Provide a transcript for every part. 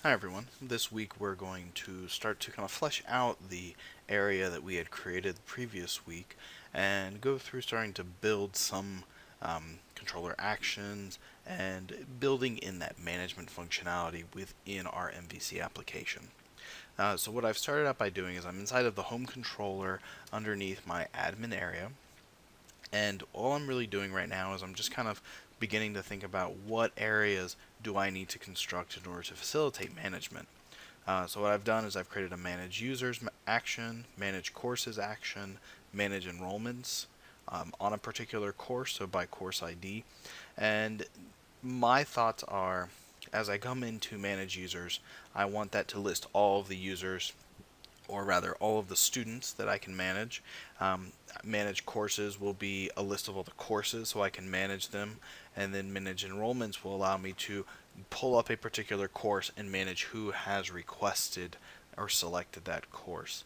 Hi everyone. This week we're going to start to kind of flesh out the area that we had created the previous week and go through starting to build some controller actions and building in that management functionality within our MVC application. So what I've started out by doing is I'm inside of the home controller underneath my admin area, and all I'm really doing right now is I'm just kind of beginning to think about what areas do I need to construct in order to facilitate management. So what I've done is I've created a manage users action, manage courses action, manage enrollments on a particular course, so by course ID. And my thoughts are, as I come into manage users, I want that to list all of the users, or rather all of the students that I can manage. Manage courses will be a list of all the courses so I can manage them, and then manage enrollments will allow me to pull up a particular course and manage who has requested or selected that course.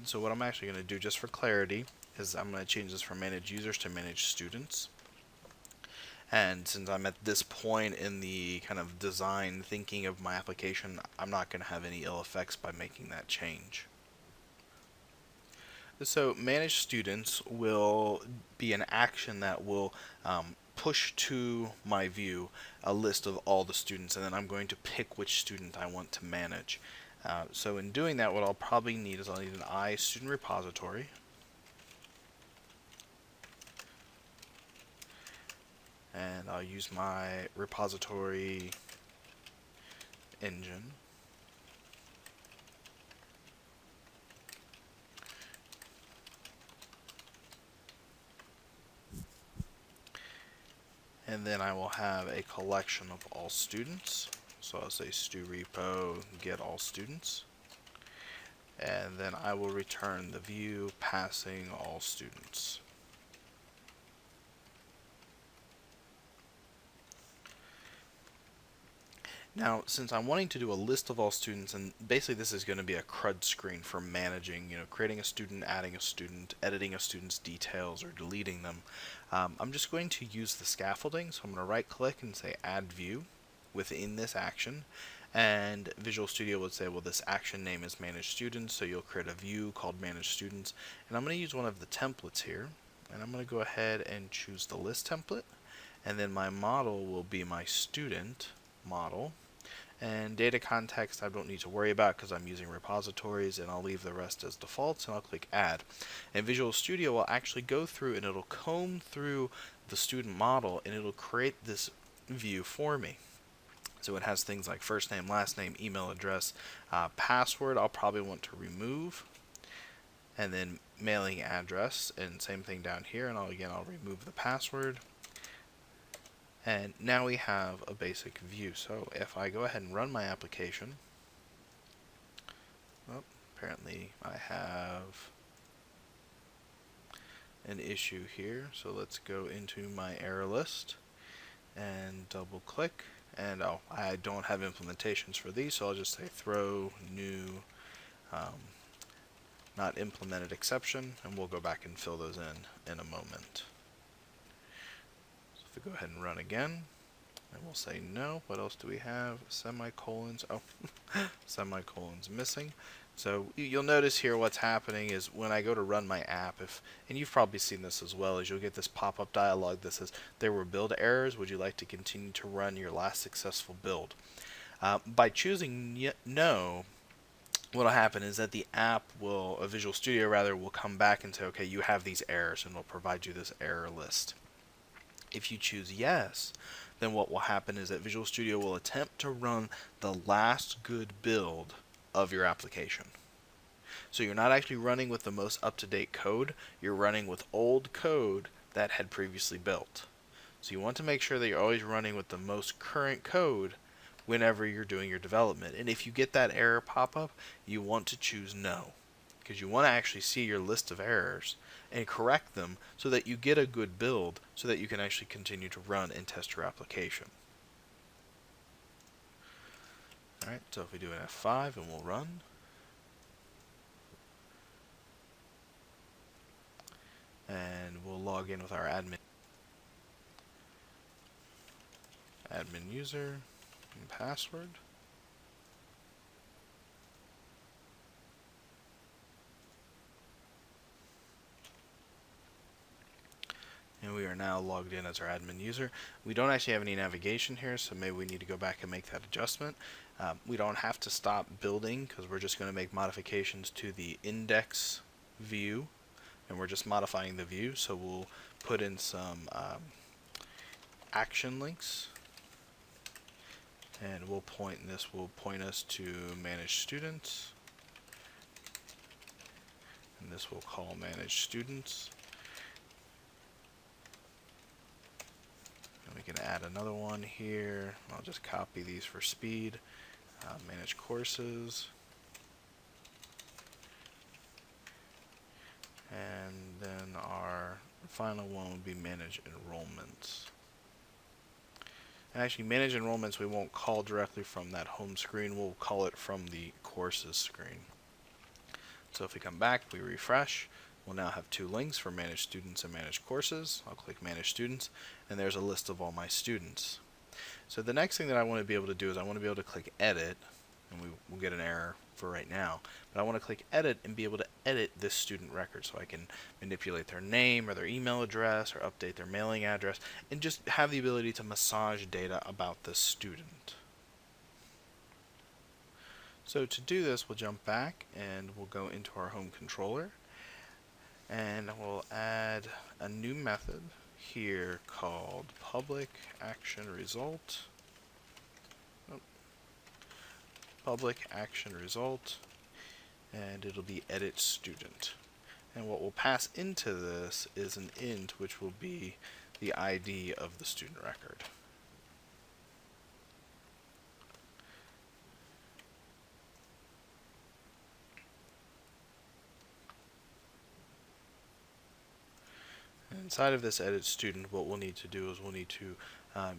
So what I'm actually going to do, just for clarity, is I'm going to change this from manage users to manage students. And since I'm at this point in the kind of design thinking of my application, I'm not going to have any ill effects by making that change. So manage students will be an action that will push to my view a list of all the students, and then I'm going to pick which student I want to manage. So in doing that, what I'll probably need is I'll need an I student repository, and I'll use my repository engine. And then I will have a collection of all students. So I'll say stu repo get all students. And then I will return the view passing all students. Now, since I'm wanting to do a list of all students, and basically this is going to be a CRUD screen for managing, creating a student, adding a student, editing a student's details, or deleting them, I'm just going to use the scaffolding. So I'm going to right click and say add view within this action. And Visual Studio would say, well, this action name is manage students, so you'll create a view called manage students. And I'm going to use one of the templates here, and I'm going to go ahead and choose the list template. And then my model will be my student model. And data context I don't need to worry about because I'm using repositories, and I'll leave the rest as defaults, and I'll click add. And Visual Studio will actually go through and it'll comb through the student model and it'll create this view for me. So it has things like first name, last name, email address, password I'll probably want to remove, and then mailing address, and same thing down here, and I'll remove the password. And now we have a basic view. So if I go ahead and run my application, well, apparently I have an issue here. So let's go into my error list and double click. And I don't have implementations for these, so I'll just say throw new not implemented exception, and we'll go back and fill those in a moment. So if we go ahead and run again, and we'll say no. What else do we have? Semicolons. Oh, semicolons missing. So you'll notice here what's happening is when I go to run my app, and you've probably seen this as well, is you'll get this pop-up dialog that says there were build errors. Would you like to continue to run your last successful build? By choosing no, what'll happen is that a Visual Studio rather, will come back and say, okay, you have these errors, and will provide you this error list. If you choose yes, then what will happen is that Visual Studio will attempt to run the last good build of your application. So you're not actually running with the most up-to-date code, you're running with old code that had previously built. So you want to make sure that you're always running with the most current code whenever you're doing your development. And if you get that error pop up, you want to choose no, because you want to actually see your list of errors and correct them so that you get a good build so that you can actually continue to run and test your application. Alright, so if we do an F5 and we'll run, and we'll log in with our admin user and password. And we are now logged in as our admin user. We don't actually have any navigation here, so maybe we need to go back and make that adjustment. We don't have to stop building because we're just going to make modifications to the index view, and we're just modifying the view. So we'll put in some action links, and we'll point this will point us to manage students, and this will call manage students. And we can add another one here. I'll just copy these for speed. Manage courses, and then our final one would be manage enrollments. And actually, manage enrollments we won't call directly from that home screen, we'll call it from the courses screen. So if we come back, we refresh, we'll now have two links for manage students and manage courses. I'll click manage students, and there's a list of all my students. So the next thing that I want to be able to do is I want to be able to click edit, and we'll get an error for right now, but I want to click edit and be able to edit this student record, so I can manipulate their name or their email address or update their mailing address and just have the ability to massage data about this student. So to do this, we'll jump back and we'll go into our home controller, and we'll add a new method here called public action result. Public action result, and it'll be edit student. And what we'll pass into this is an int, which will be the ID of the student record. Inside of this edit student, what we'll need to do is we'll need to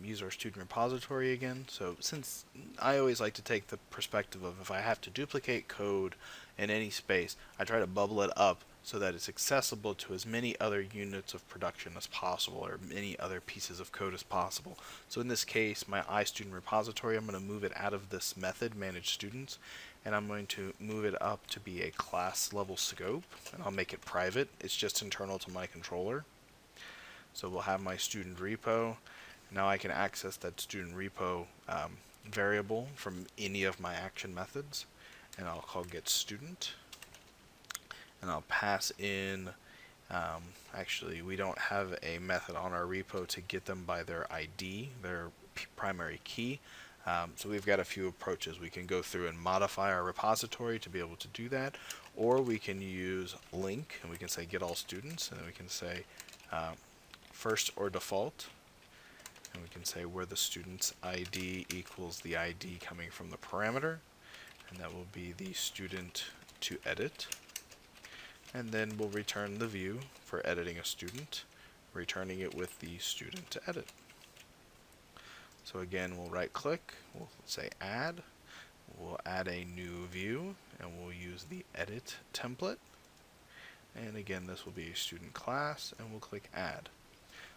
use our student repository again. So since I always like to take the perspective of if I have to duplicate code in any space, I try to bubble it up so that it's accessible to as many other units of production as possible, or many other pieces of code as possible. So in this case, my iStudent repository, I'm going to move it out of this method, manage students, and I'm going to move it up to be a class level scope, and I'll make it private. It's just internal to my controller. So we'll have my student repo. Now I can access that student repo variable from any of my action methods, and I'll call get student, and I'll pass in actually we don't have a method on our repo to get them by their ID, their primary key. So we've got a few approaches. We can go through and modify our repository to be able to do that, or we can use link, and we can say get all students, and then we can say first or default, and we can say where the student's ID equals the ID coming from the parameter, and that will be the student to edit. And then we'll return the view for editing a student, returning it with the student to edit. So again, we'll right click, we'll say add, we'll add a new view, and we'll use the edit template. And again, this will be a student class, and we'll click add.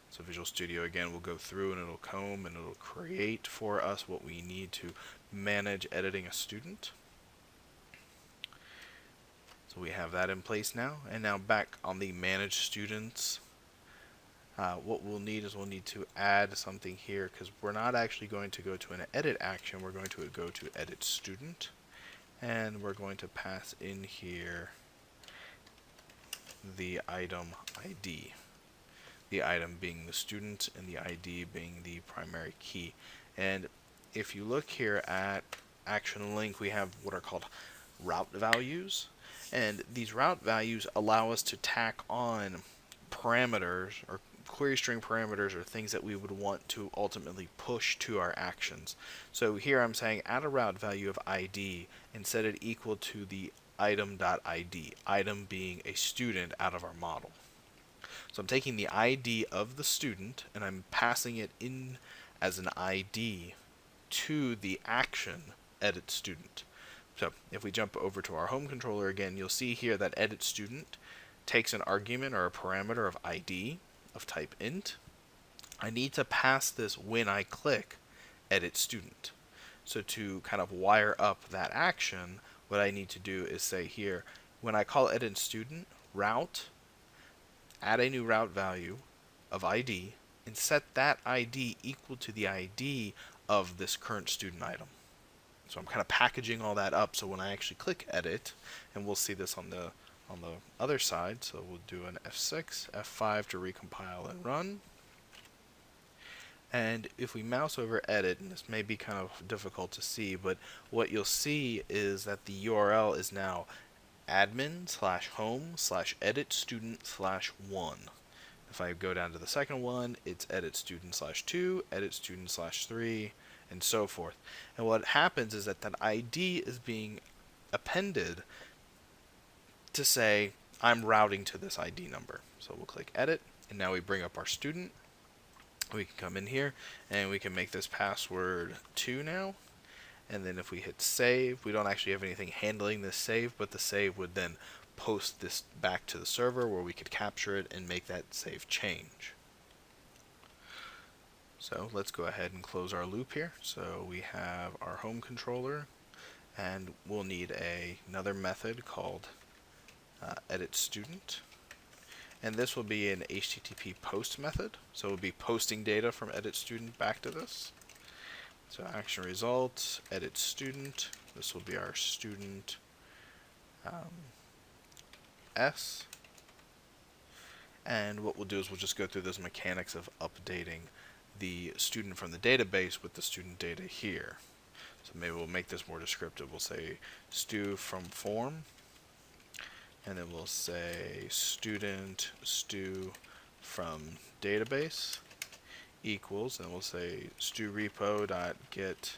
So Visual Studio again will go through and it'll comb and it'll create for us what we need to manage editing a student. So we have that in place now, and now back on the manage students, what we'll need is we'll need to add something here, because we're not actually going to go to an edit action, we're going to go to edit student, and we're going to pass in here the item ID. The item being the student and the ID being the primary key. And if you look here at action link, we have what are called route values, and these route values allow us to tack on parameters or query string parameters or things that we would want to ultimately push to our actions. So here I'm saying add a route value of ID and set it equal to the item.id, item being a student out of our model. So I'm taking the ID of the student and I'm passing it in as an ID to the action edit student. So if we jump over to our home controller again, you'll see here that edit student takes an argument or a parameter of ID of type int. I need to pass this when I click edit student. So to kind of wire up that action, what I need to do is say here, when I call edit student, route, add a new route value, of ID and set that ID equal to the ID of this current student item. So I'm kind of packaging all that up so when I actually click edit, and we'll see this on the other side, so we'll do an F6, F5 to recompile and run. And if we mouse over edit, and this may be kind of difficult to see, but what you'll see is that the URL is now admin/home/edit-student/1. If I go down to the second one, it's edit-student/2, edit-student/3, and so forth. And what happens is that ID is being appended to say, I'm routing to this ID number. So we'll click edit, and now we bring up our student. We can come in here, and we can make this password 2 now. And then if we hit save, we don't actually have anything handling this save, but the save would then post this back to the server where we could capture it and make that save change. So let's go ahead and close our loop here. So we have our home controller, and we'll need another method called edit student. And this will be an HTTP post method. So we'll be posting data from edit student back to this. So action results, edit student. This will be our student S. And what we'll do is we'll just go through those mechanics of updating the student from the database with the student data here. So maybe we'll make this more descriptive. We'll say stu from form, and then we'll say student stu from database equals, and we'll say stu repo.get.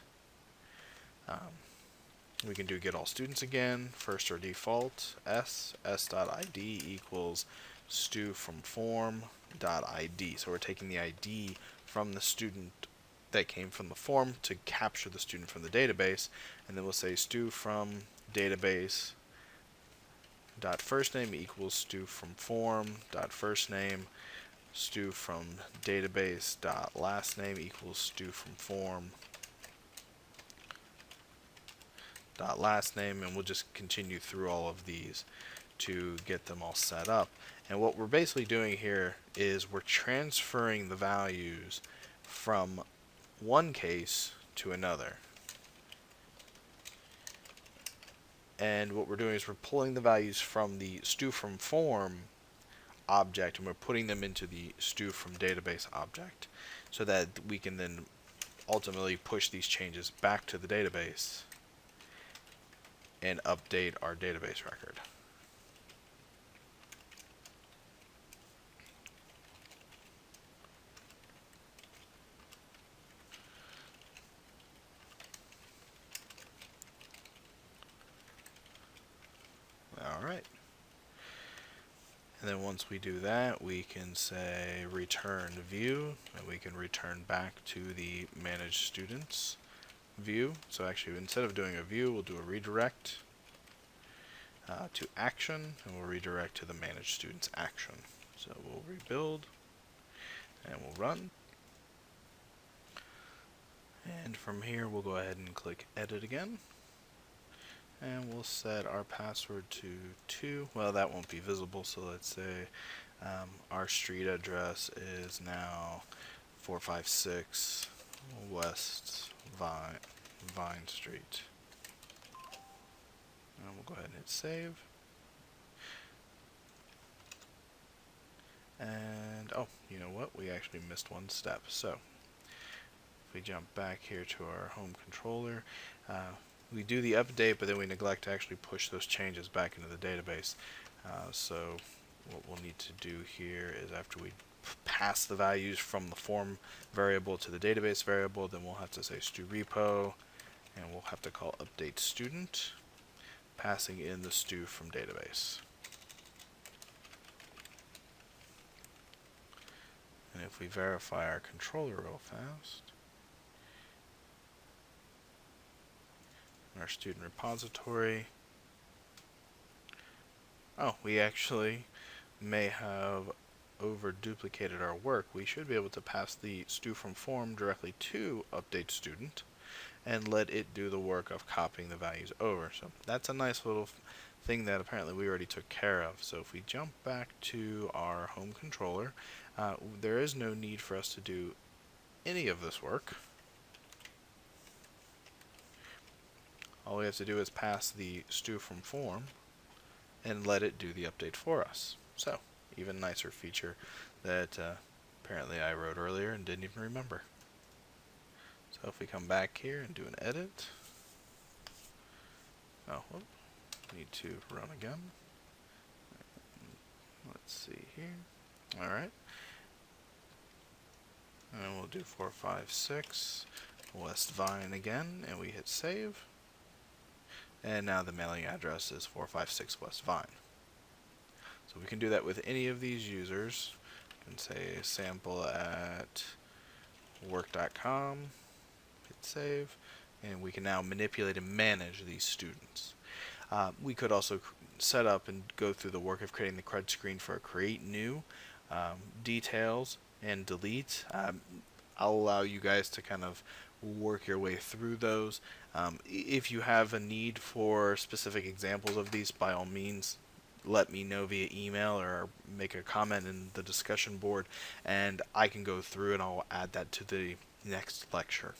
We can do get all students again, first or default, s.id equals stu from form.id. So we're taking the ID from the student that came from the form to capture the student from the database, and then we'll say stu from database dot first name equals stu from form dot first name, stu from database dot last name equals stu from form dot last name, and we'll just continue through all of these to get them all set up. And what we're basically doing here is we're transferring the values from one case to another. And what we're doing is we're pulling the values from the stu from form object and we're putting them into the stu from database object so that we can then ultimately push these changes back to the database and update our database record. Alright. And then once we do that, we can say return view, and we can return back to the manage students view. So actually, instead of doing a view, we'll do a redirect to action, and we'll redirect to the manage students action. So we'll rebuild, and we'll run. And from here, we'll go ahead and click edit again. And we'll set our password to 2. Well, that won't be visible, so let's say our street address is now 456 West Vine Street. And we'll go ahead and hit save. And, oh, you know what? We actually missed one step. So, if we jump back here to our home controller, we do the update, but then we neglect to actually push those changes back into the database. So what we'll need to do here is after we pass the values from the form variable to the database variable, then we'll have to say stu repo, and we'll have to call update student, passing in the stu from database. And if we verify our controller real fast, our student repository. Oh, we actually may have over duplicated our work. We should be able to pass the stu from form directly to update student and let it do the work of copying the values over. So that's a nice little thing that apparently we already took care of. So if we jump back to our home controller, There is no need for us to do any of this work. All we have to do is pass the stew from form and let it do the update for us. So, even nicer feature that apparently I wrote earlier and didn't even remember. So if we come back here and do an edit, need to run again. Let's see here. Alright. And we'll do 456 West Vine again, and we hit save. And now the mailing address is 456 West Vine. So we can do that with any of these users. We can say sample at work.com, hit save, and we can now manipulate and manage these students. We could also set up and go through the work of creating the CRUD screen for create new, details, and delete. I'll allow you guys to kind of work your way through those. If you have a need for specific examples of these, by all means, let me know via email or make a comment in the discussion board, and I can go through and I'll add that to the next lecture.